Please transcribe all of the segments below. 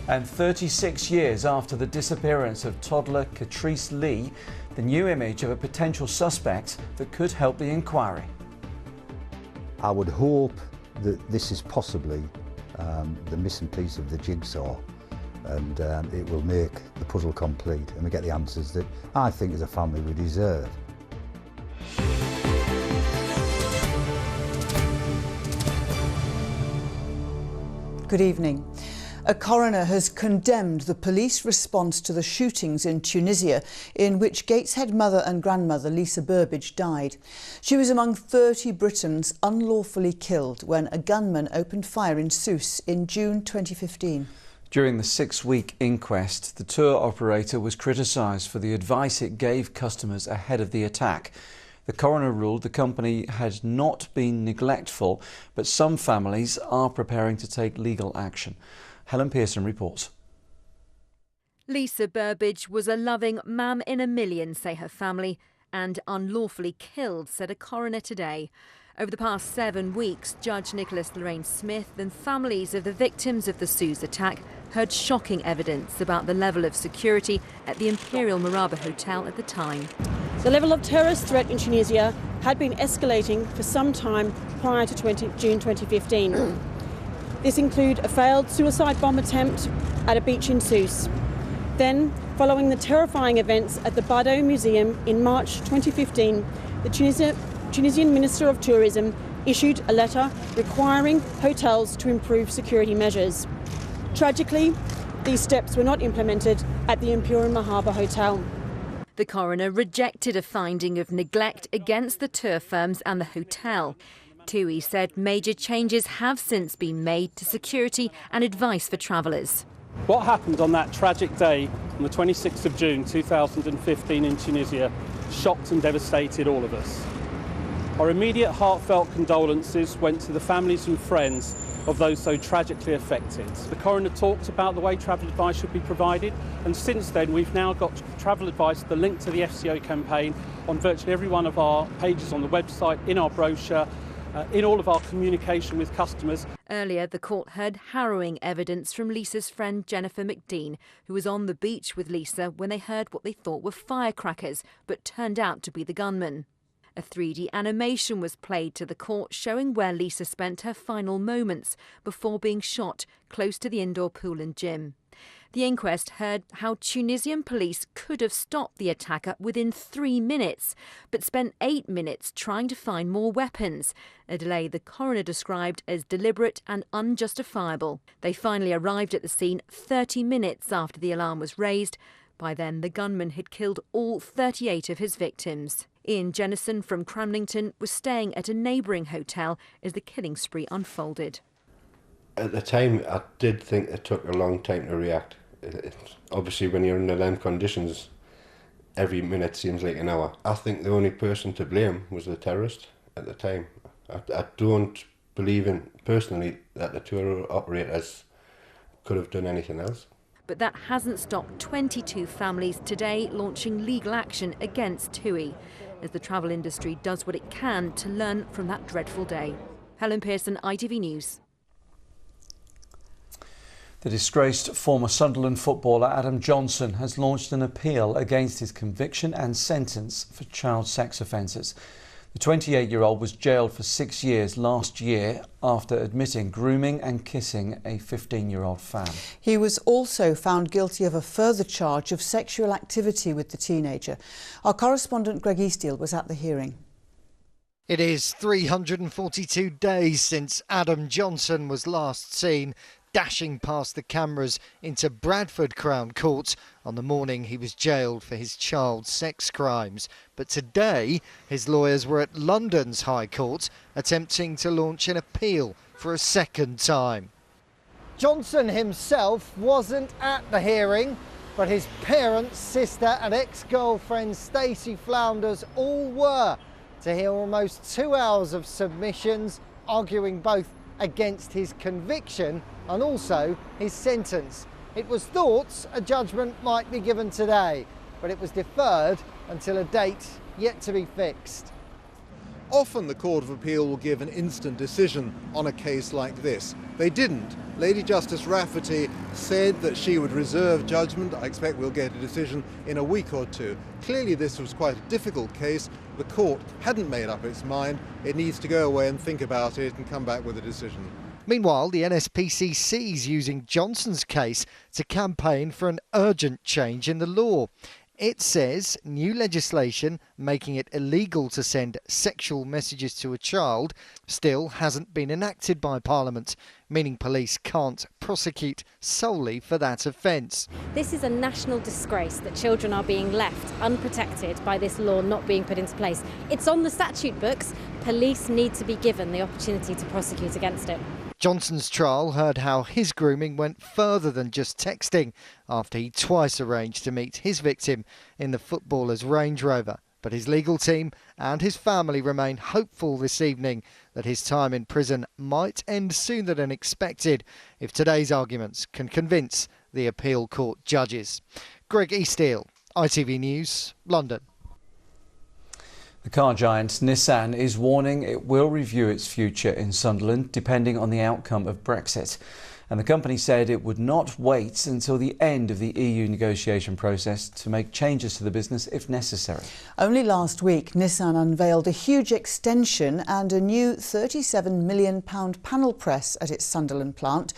And 36 years after the disappearance of toddler Catrice Lee, the new image of a potential suspect that could help the inquiry. I would hope that this is possibly the missing piece of the jigsaw, and it will make the puzzle complete and we get the answers that I think as a family we deserve. Good evening. A coroner has condemned the police response to the shootings in Tunisia, in which Gateshead mother and grandmother Lisa Burbidge died. She was among 30 Britons unlawfully killed when a gunman opened fire in Sousse in June 2015. During the 6-week inquest, the tour operator was criticised for the advice it gave customers ahead of the attack. The coroner ruled the company had not been neglectful, but some families are preparing to take legal action. Helen Pearson reports. Lisa Burbidge was a loving mam in a million, say her family, and unlawfully killed, said a coroner today. Over the past 7 weeks, Judge Nicholas Lorraine Smith and families of the victims of the Sousse attack heard shocking evidence about the level of security at the Imperial Maraba Hotel at the time. The level of terrorist threat in Tunisia had been escalating for some time prior to June 2015. This included a failed suicide bomb attempt at a beach in Sousse. Then, following the terrifying events at the Bardo Museum in March 2015, the Tunisian Minister of Tourism issued a letter requiring hotels to improve security measures. Tragically, these steps were not implemented at the Imperial Maraba Hotel. The coroner rejected a finding of neglect against the tour firms and the hotel. TUI said major changes have since been made to security and advice for travellers. What happened on that tragic day on the 26th of June 2015 in Tunisia shocked and devastated all of us. Our immediate heartfelt condolences went to the families and friends of those so tragically affected. The coroner talked about the way travel advice should be provided, and since then we've now got travel advice, the link to the FCO campaign on virtually every one of our pages on the website, in our brochure, in all of our communication with customers. Earlier, the court heard harrowing evidence from Lisa's friend Jennifer McDean, who was on the beach with Lisa when they heard what they thought were firecrackers, but turned out to be the gunman. A 3D animation was played to the court showing where Lisa spent her final moments before being shot close to the indoor pool and gym. The inquest heard how Tunisian police could have stopped the attacker within 3 minutes, but spent 8 minutes trying to find more weapons, a delay the coroner described as deliberate and unjustifiable. They finally arrived at the scene 30 minutes after the alarm was raised. By then, the gunman had killed all 38 of his victims. Ian Jennison from Cramlington was staying at a neighbouring hotel as the killing spree unfolded. At the time, I did think it took a long time to react. Obviously, when you're under them conditions, every minute seems like an hour. I think the only person to blame was the terrorist at the time. I don't believe in, personally, that the tour operators could have done anything else. But that hasn't stopped 22 families today launching legal action against TUI, as the travel industry does what it can to learn from that dreadful day. Helen Pearson, ITV News. The disgraced former Sunderland footballer Adam Johnson has launched an appeal against his conviction and sentence for child sex offences. The 28-year-old was jailed for 6 years last year after admitting grooming and kissing a 15-year-old fan. He was also found guilty of a further charge of sexual activity with the teenager. Our correspondent Greg Eastdale was at the hearing. It is 342 days since Adam Johnson was last seen dashing past the cameras into Bradford Crown Court on the morning he was jailed for his child sex crimes. But today, his lawyers were at London's High Court attempting to launch an appeal for a second time. Johnson himself wasn't at the hearing, but his parents, sister and ex-girlfriend Stacey Flounders all were, to hear almost 2 hours of submissions arguing both against his conviction and also his sentence. It was thought a judgment might be given today, but it was deferred until a date yet to be fixed. Often the Court of Appeal will give an instant decision on a case like this. They didn't. Lady Justice Rafferty said that she would reserve judgment. I expect we'll get a decision in a week or two. Clearly this was quite a difficult case. The court hadn't made up its mind. It needs to go away and think about it and come back with a decision. Meanwhile, the NSPCC is using Johnson's case to campaign for an urgent change in the law. It says new legislation making it illegal to send sexual messages to a child still hasn't been enacted by Parliament, meaning police can't prosecute solely for that offence. This is a national disgrace that children are being left unprotected by this law not being put into place. It's on the statute books. Police need to be given the opportunity to prosecute against it. Johnson's trial heard how his grooming went further than just texting after he twice arranged to meet his victim in the footballer's Range Rover. But his legal team and his family remain hopeful this evening that his time in prison might end sooner than expected if today's arguments can convince the appeal court judges. Greg Easteel, ITV News, London. The car giant Nissan is warning it will review its future in Sunderland depending on the outcome of Brexit. And the company said it would not wait until the end of the EU negotiation process to make changes to the business if necessary. Only last week, Nissan unveiled a huge extension and a new £37 million panel press at its Sunderland plant.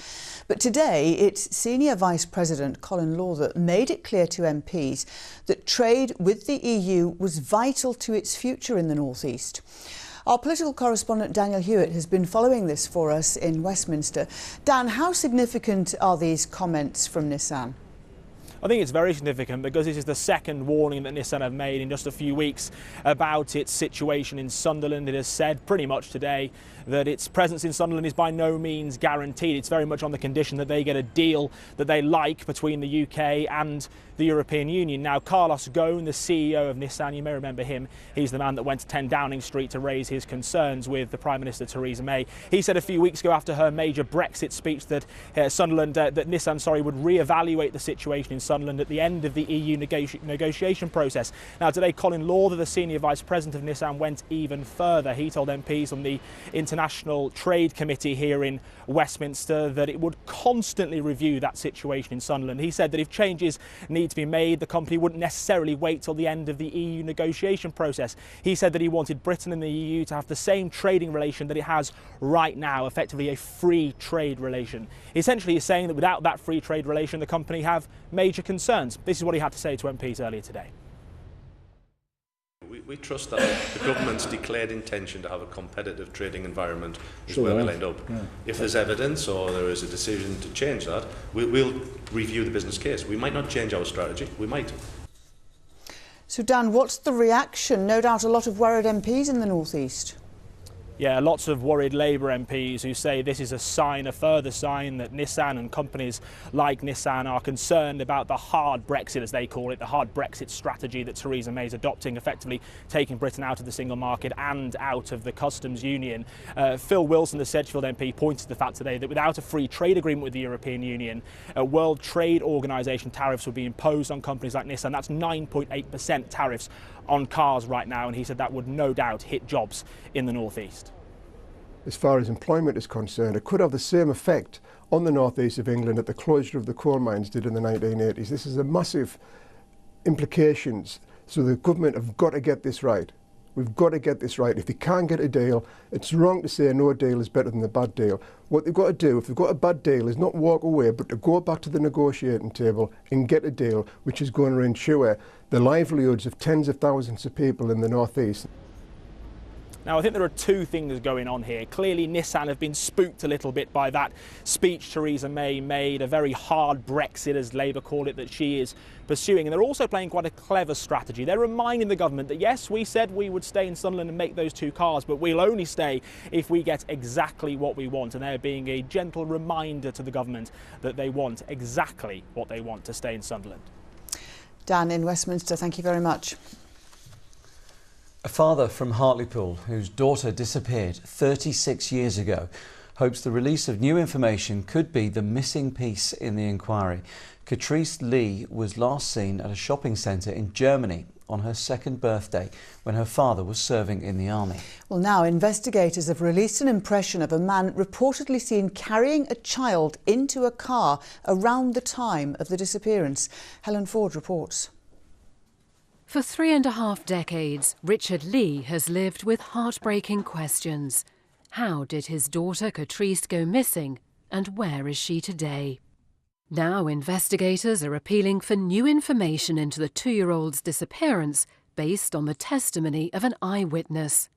But today, its Senior Vice President, Colin Lawther, made it clear to MPs that trade with the EU was vital to its future in the North East. Our political correspondent Daniel Hewitt has been following this for us in Westminster. Dan, how significant are these comments from Nissan? I think it's very significant because this is the second warning that Nissan have made in just a few weeks about its situation in Sunderland. It has said pretty much today that its presence in Sunderland is by no means guaranteed. It's very much on the condition that they get a deal that they like between the UK and the European Union. Now, Carlos Ghosn, the CEO of Nissan, you may remember him, he's the man that went to 10 Downing Street to raise his concerns with the Prime Minister Theresa May. He said a few weeks ago after her major Brexit speech that Nissan would re-evaluate the situation in Sunderland at the end of the EU negotiation process. Now, today, Colin Lawther, the Senior Vice President of Nissan, went even further. He told MPs on the International Trade Committee here in Westminster that it would constantly review that situation in Sunderland. He said that if changes need to be made, the company wouldn't necessarily wait till the end of the EU negotiation process. He said that he wanted Britain and the EU to have the same trading relation that it has right now, effectively a free trade relation. Essentially, he's saying that without that free trade relation, the company have major concerns. This is what he had to say to MPs earlier today. We trust that the government's declared intention to have a competitive trading environment is where we'll end up. Yeah. If there's evidence or there is a decision to change that, we'll review the business case. We might not change our strategy, we might. So Dan, what's the reaction? No doubt a lot of worried MPs in the North East. Yeah, lots of worried Labour MPs who say this is a further sign that Nissan and companies like Nissan are concerned about the hard Brexit, as they call it, the hard Brexit strategy that Theresa May is adopting, effectively taking Britain out of the single market and out of the customs union. Phil Wilson, the Sedgefield MP, pointed to the fact today that without a free trade agreement with the European Union, World Trade Organization tariffs would be imposed on companies like Nissan. That's 9.8% tariffs on cars right now, and he said that would no doubt hit jobs in the North East. As far as employment is concerned, it could have the same effect on the North East of England that the closure of the coal mines did in the 1980s. This is a massive implications, so the government have got to get this right. We've got to get this right. If they can't get a deal, it's wrong to say no deal is better than a bad deal. What they've got to do, if they've got a bad deal, is not walk away, but to go back to the negotiating table and get a deal which is going to ensure the livelihoods of tens of thousands of people in the North East. Now, I think there are two things going on here. Clearly, Nissan have been spooked a little bit by that speech Theresa May made, a very hard Brexit, as Labour called it, that she is pursuing. And they're also playing quite a clever strategy. They're reminding the government that, yes, we said we would stay in Sunderland and make those two cars, but we'll only stay if we get exactly what we want. And they're being a gentle reminder to the government that they want exactly what they want to stay in Sunderland. Dan in Westminster, thank you very much. A father from Hartlepool, whose daughter disappeared 36 years ago, hopes the release of new information could be the missing piece in the inquiry. Catrice Lee was last seen at a shopping centre in Germany on her second birthday when her father was serving in the army. Well, now investigators have released an impression of a man reportedly seen carrying a child into a car around the time of the disappearance. Helen Ford reports. For 3.5 decades, Richard Lee has lived with heartbreaking questions. How did his daughter Catrice go missing, and where is she today? Now investigators are appealing for new information into the 2-year-old's disappearance based on the testimony of an eyewitness.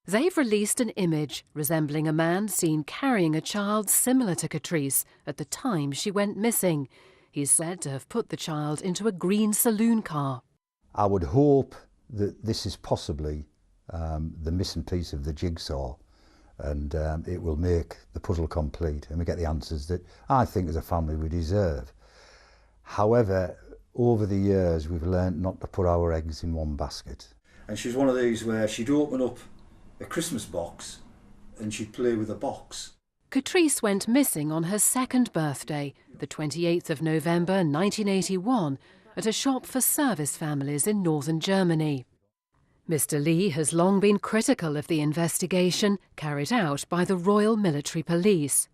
They've released an image resembling a man seen carrying a child similar to Catrice at the time she went missing. He's said to have put the child into a green saloon car. I would hope that this is possibly the missing piece of the jigsaw, and it will make the puzzle complete and we get the answers that I think as a family we deserve. However, over the years we've learnt not to put our eggs in one basket. And she's one of these where she'd open up a Christmas box and she'd play with a box. Catrice went missing on her second birthday, the 28th of November 1981, at a shop for service families in northern Germany. Mr. Lee has long been critical of the investigation carried out by the Royal Military Police.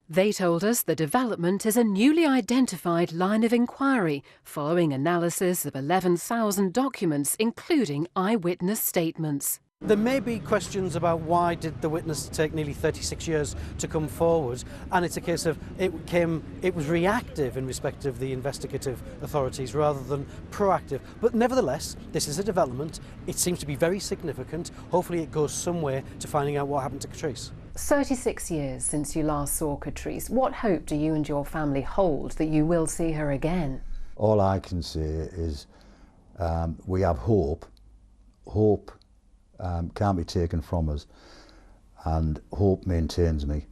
They told us the development is a newly identified line of inquiry following analysis of 11,000 documents, including eyewitness statements. There may be questions about why did the witness take nearly 36 years to come forward, and it's a case of it was reactive in respect of the investigative authorities rather than proactive. But nevertheless, this is a development. It seems to be very significant. Hopefully it goes somewhere to finding out what happened to Catrice. 36 years since you last saw Catrice. What hope do you and your family hold that you will see her again? All I can say is we have hope. Hope can't be taken from us, and hope maintains me,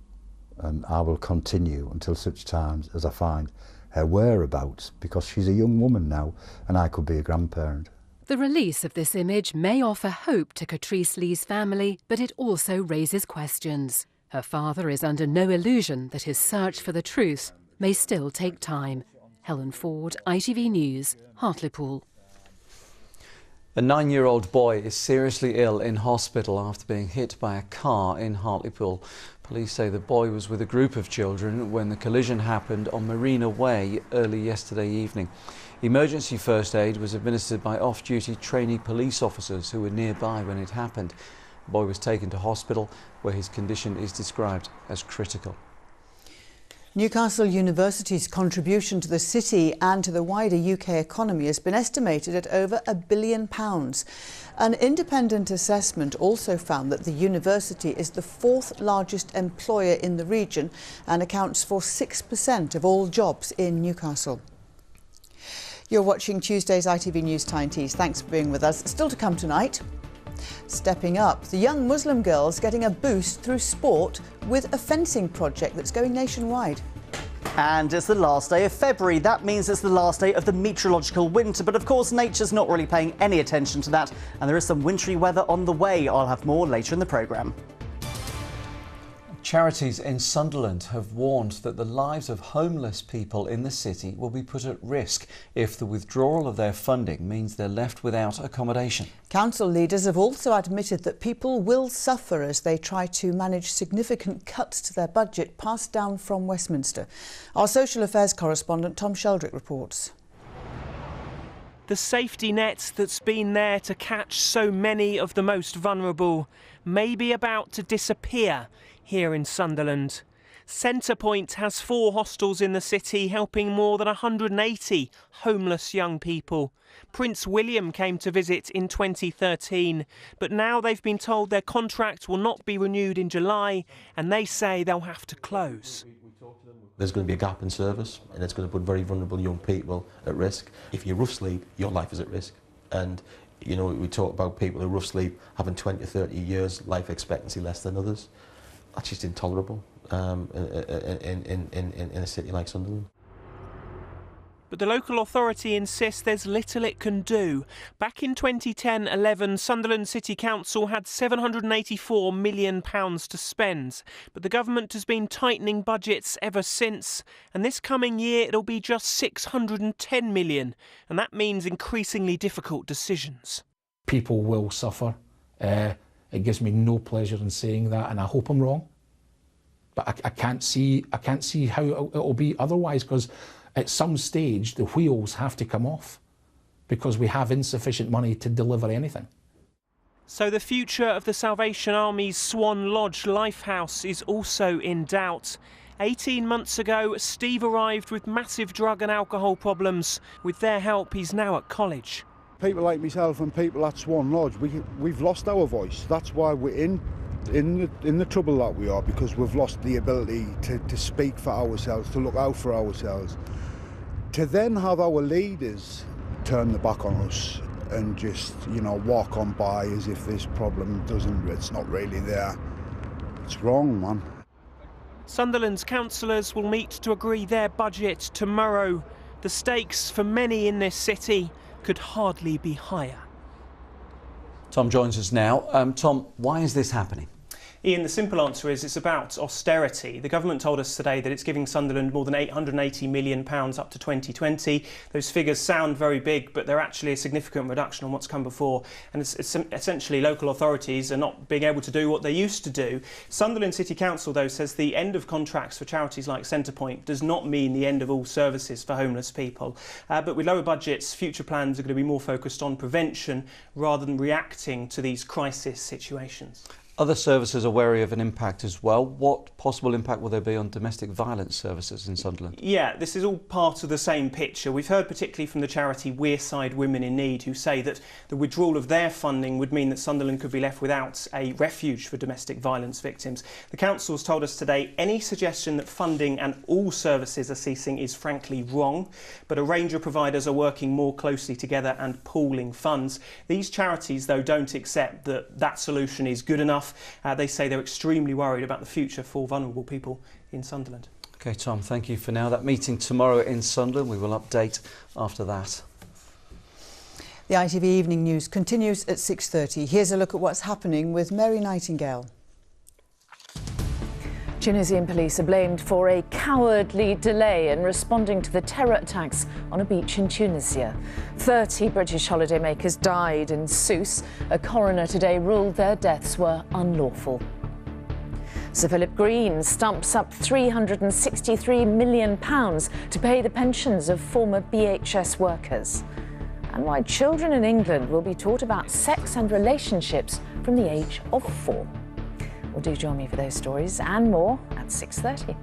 and I will continue until such times as I find her whereabouts, because she's a young woman now and I could be a grandparent. The release of this image may offer hope to Catrice Lee's family, but it also raises questions. Her father is under no illusion that his search for the truth may still take time. Helen Ford, ITV News, Hartlepool. A 9-year-old boy is seriously ill in hospital after being hit by a car in Hartlepool. Police say the boy was with a group of children when the collision happened on Marina Way early yesterday evening. Emergency first aid was administered by off-duty trainee police officers who were nearby when it happened. The boy was taken to hospital where his condition is described as critical. Newcastle University's contribution to the city and to the wider UK economy has been estimated at over £1 billion. An independent assessment also found that the university is the 4th largest employer in the region and accounts for 6% of all jobs in Newcastle. You're watching Tuesday's ITV News Tyne Tees. Thanks for being with us. Still to come tonight. Stepping up, the young Muslim girls getting a boost through sport with a fencing project that's going nationwide. And it's the last day of February. That means it's the last day of the meteorological winter. But of course, nature's not really paying any attention to that. And there is some wintry weather on the way. I'll have more later in the programme. Charities in Sunderland have warned that the lives of homeless people in the city will be put at risk if the withdrawal of their funding means they're left without accommodation. Council leaders have also admitted that people will suffer as they try to manage significant cuts to their budget passed down from Westminster. Our social affairs correspondent Tom Sheldrick reports. The safety net that's been there to catch so many of the most vulnerable may be about to disappear here in Sunderland. Centrepoint has 4 hostels in the city, helping more than 180 homeless young people. Prince William came to visit in 2013, but now they've been told their contract will not be renewed in July, and they say they'll have to close. There's going to be a gap in service, and it's going to put very vulnerable young people at risk. If you rough sleep, your life is at risk. And, you know, we talk about people who rough sleep having 20 or 30 years life expectancy less than others. That's just intolerable in a city like Sunderland. But the local authority insists there's little it can do. Back in 2010-11, Sunderland City Council had £784 million to spend. But the government has been tightening budgets ever since. And this coming year, it'll be just £610 million. And that means increasingly difficult decisions. People will suffer. It gives me no pleasure in saying that, and I hope I'm wrong. But I can't see how it'll be otherwise, because at some stage the wheels have to come off, because we have insufficient money to deliver anything. So the future of the Salvation Army's Swan Lodge Lifehouse is also in doubt. 18 months ago, Steve arrived with massive drug and alcohol problems. With their help, he's now at college. People like myself and people at Swan Lodge, we've lost our voice. That's why we're in the trouble that we are, because we've lost the ability to speak for ourselves, to look out for ourselves. To then have our leaders turn their back on us and just, walk on by as if this problem it's not really there. It's wrong, man. Sunderland's councillors will meet to agree their budget tomorrow. The stakes for many in this city could hardly be higher. Tom joins us now. Tom, why is this happening? Ian, the simple answer is it's about austerity. The government told us today that it's giving Sunderland more than £880 million up to 2020. Those figures sound very big, but they're actually a significant reduction on what's come before. And it's essentially local authorities are not being able to do what they used to do. Sunderland City Council, though, says the end of contracts for charities like Centrepoint does not mean the end of all services for homeless people. But with lower budgets, future plans are going to be more focused on prevention rather than reacting to these crisis situations. Other services are wary of an impact as well. What possible impact will there be on domestic violence services in Sunderland? Yeah, this is all part of the same picture. We've heard particularly from the charity Wearside Women in Need, who say that the withdrawal of their funding would mean that Sunderland could be left without a refuge for domestic violence victims. The council's told us today any suggestion that funding and all services are ceasing is frankly wrong, but a range of providers are working more closely together and pooling funds. These charities, though, don't accept that that solution is good enough. They say they're extremely worried about the future for vulnerable people in Sunderland. OK, Tom, thank you for now. That meeting tomorrow in Sunderland, we will update after that. The ITV Evening News continues at 6:30. Here's a look at what's happening with Mary Nightingale. Tunisian police are blamed for a cowardly delay in responding to the terror attacks on a beach in Tunisia. 30 British holidaymakers died in Sousse. A coroner today ruled their deaths were unlawful. Sir Philip Green stumps up £363 million to pay the pensions of former BHS workers. And why children in England will be taught about sex and relationships from the age of 4. Well, do join me for those stories and more at 6:30.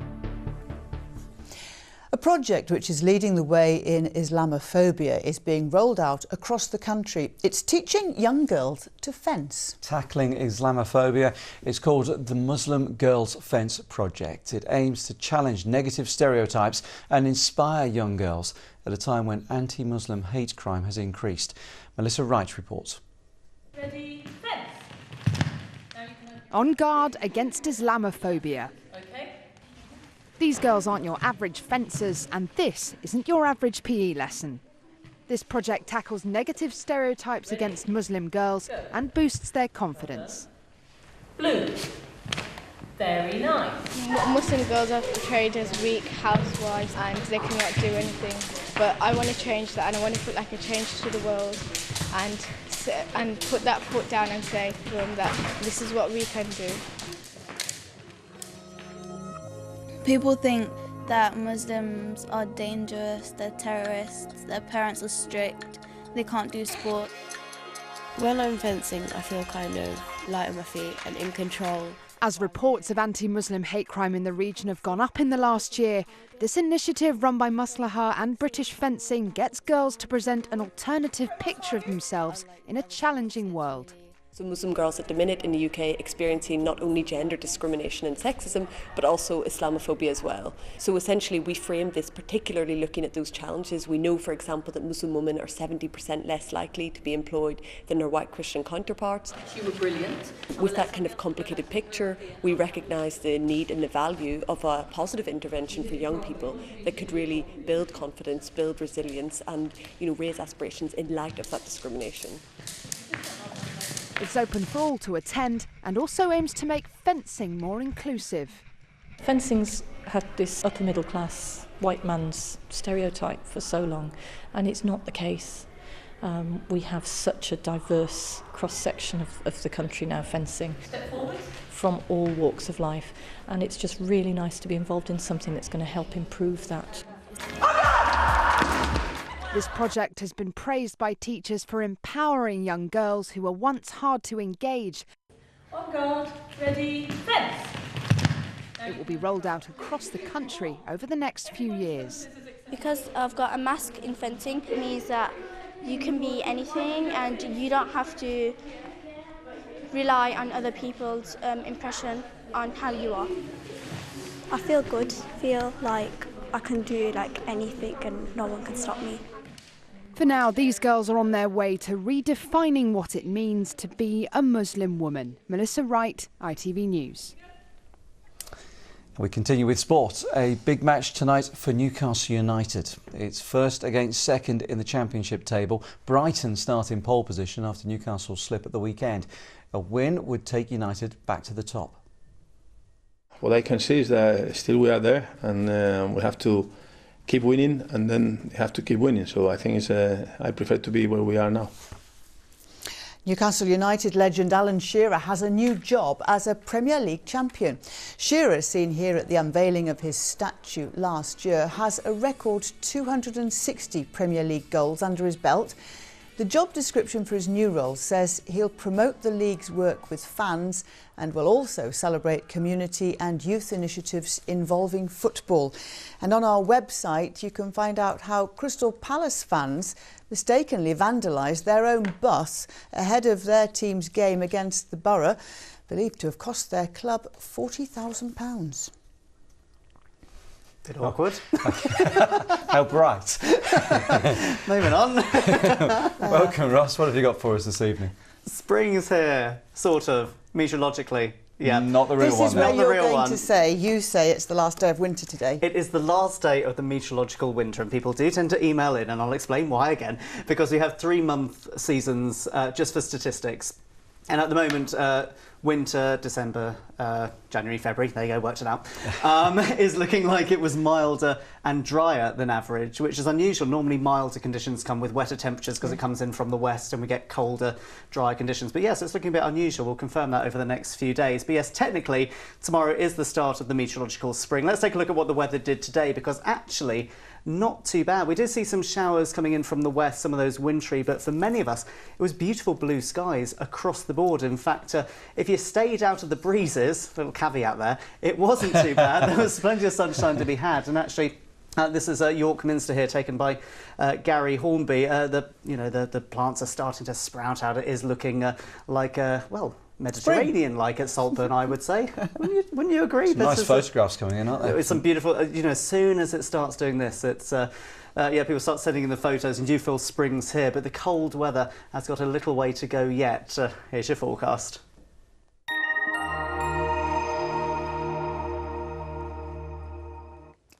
A project which is leading the way in Islamophobia is being rolled out across the country. It's teaching young girls to fence. Tackling Islamophobia. It's called the Muslim Girls Fence Project. It aims to challenge negative stereotypes and inspire young girls at a time when anti-Muslim hate crime has increased. Melissa Wright reports. Ready, fence. On guard against Islamophobia. Okay. These girls aren't your average fencers, and this isn't your average PE lesson. This project tackles negative stereotypes against Muslim girls and boosts their confidence. Blue. Very nice. Muslim girls are portrayed as weak housewives and they cannot do anything. But I want to change that, and I want to put like a change to the world and put that foot down and say to them that this is what we can do. People think that Muslims are dangerous, they're terrorists, their parents are strict, they can't do sport. When I'm fencing, I feel kind of light on my feet and in control. As reports of anti-Muslim hate crime in the region have gone up in the last year, this initiative run by Maslaha and British Fencing gets girls to present an alternative picture of themselves in a challenging world. So Muslim girls at the minute in the UK experiencing not only gender discrimination and sexism, but also Islamophobia as well. So essentially we framed this particularly looking at those challenges. We know, for example, that Muslim women are 70% less likely to be employed than their white Christian counterparts. You were brilliant. With that kind of complicated picture, we recognise the need and the value of a positive intervention for young people that could really build confidence, build resilience and, raise aspirations in light of that discrimination. It's open for all to attend and also aims to make fencing more inclusive. Fencing's had this upper middle class white man's stereotype for so long, and it's not the case. We have such a diverse cross-section of the country now fencing from all walks of life, and it's just really nice to be involved in something that's going to help improve that. This project has been praised by teachers for empowering young girls who were once hard to engage. On guard, ready, fence! It will be rolled out across the country over the next few years. Because I've got a mask in fencing, it means that you can be anything and you don't have to rely on other people's impression on how you are. I feel good, feel like I can do anything and no one can stop me. For now, these girls are on their way to redefining what it means to be a Muslim woman. Melissa Wright, ITV News. We continue with sport. A big match tonight for Newcastle United. It's first against second in the Championship table. Brighton start in pole position after Newcastle's slip at the weekend. A win would take United back to the top. What I can say is that still we are there, and we have to keep winning, and then have to keep winning. So I think I prefer to be where we are now. Newcastle United legend Alan Shearer has a new job as a Premier League champion. Shearer, seen here at the unveiling of his statue last year, has a record 260 Premier League goals under his belt. The job description for his new role says he'll promote the league's work with fans and will also celebrate community and youth initiatives involving football. And on our website you can find out how Crystal Palace fans mistakenly vandalised their own bus ahead of their team's game against the Borough, believed to have cost their club £40,000. Bit awkward. How bright. Moving on. Welcome, Ross. What have you got for us this evening? Spring is here, sort of, meteorologically. Yeah. Not the real one. This is where you're going to say, you say it's the last day of winter today. It is the last day of the meteorological winter, and people do tend to email in, and I'll explain why again, because we have 3-month seasons just for statistics. And at the moment, winter, December, January, February, there you go, worked it out, is looking like it was milder and drier than average, which is unusual. Normally milder conditions come with wetter temperatures because it comes in from the west and we get colder, drier conditions. But yes, it's looking a bit unusual. We'll confirm that over the next few days. But yes, technically, tomorrow is the start of the meteorological spring. Let's take a look at what the weather did today, because actually, not too bad. We did see some showers coming in from the west, some of those wintry, but for many of us, it was beautiful blue skies across the board. In fact, if you stayed out of the breezes, little caveat there, it wasn't too bad. There was plenty of sunshine to be had, and actually, this is York Minster here, taken by Gary Hornby. The plants are starting to sprout out. It is looking like well, Mediterranean-like at Saltburn, I would say. Wouldn't you agree? Some nice photographs coming in, aren't there? It's some beautiful. As soon as it starts doing this, it's people start sending in the photos, and you feel spring's here. But the cold weather has got a little way to go yet. Here's your forecast.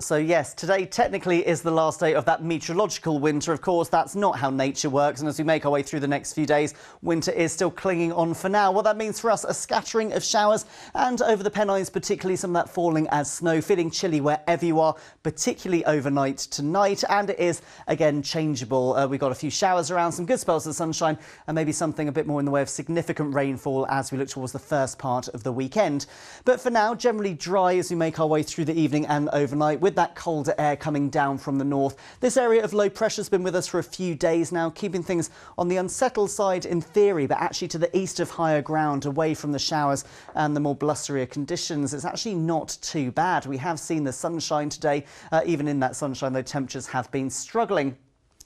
So yes, today technically is the last day of that meteorological winter. Of course, that's not how nature works. And as we make our way through the next few days, winter is still clinging on for now. What that means for us, a scattering of showers, and over the Pennines, particularly some of that falling as snow, feeling chilly wherever you are, particularly overnight tonight. And it is, again, changeable. We've got a few showers around, some good spells of sunshine, and maybe something a bit more in the way of significant rainfall as we look towards the first part of the weekend. But for now, generally dry as we make our way through the evening and overnight, with that colder air coming down from the north. This area of low pressure has been with us for a few days now, keeping things on the unsettled side in theory, but actually to the east of higher ground, away from the showers and the more blusterier conditions. It's actually not too bad. We have seen the sunshine today. Even in that sunshine, though, temperatures have been struggling.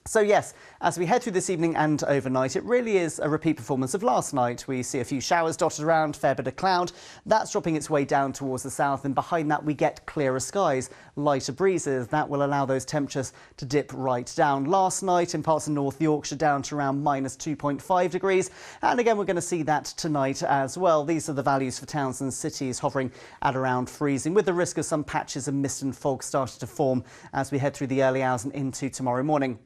So yes, as we head through this evening and overnight, it really is a repeat performance of last night. We see a few showers dotted around, fair bit of cloud. That's dropping its way down towards the south, and behind that we get clearer skies, lighter breezes. That will allow those temperatures to dip right down. Last night in parts of North Yorkshire down to around minus 2.5 degrees. And again, we're going to see that tonight as well. These are the values for towns and cities hovering at around freezing, with the risk of some patches of mist and fog starting to form as we head through the early hours and into tomorrow morning.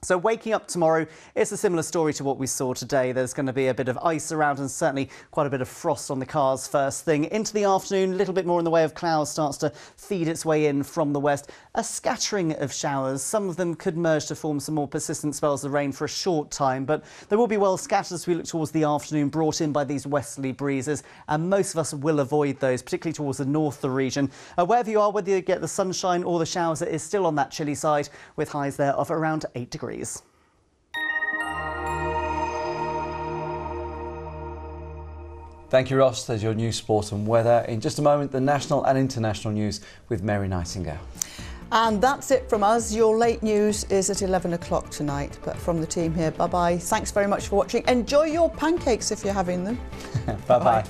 So waking up tomorrow, it's a similar story to what we saw today. There's going to be a bit of ice around and certainly quite a bit of frost on the cars first thing. Into the afternoon, a little bit more in the way of clouds starts to feed its way in from the west. A scattering of showers. Some of them could merge to form some more persistent spells of rain for a short time, but they will be well scattered as we look towards the afternoon, brought in by these westerly breezes, and most of us will avoid those, particularly towards the north of the region. Wherever you are, whether you get the sunshine or the showers, it is still on that chilly side, with highs there of around 8 degrees. Thank you, Ross. There's your news, sport and weather. In just a moment, the national and international news with Mary Nightingale. And that's it from us. Your late news is at 11 o'clock tonight. But from the team here, bye-bye. Thanks very much for watching. Enjoy your pancakes if you're having them. Bye-bye.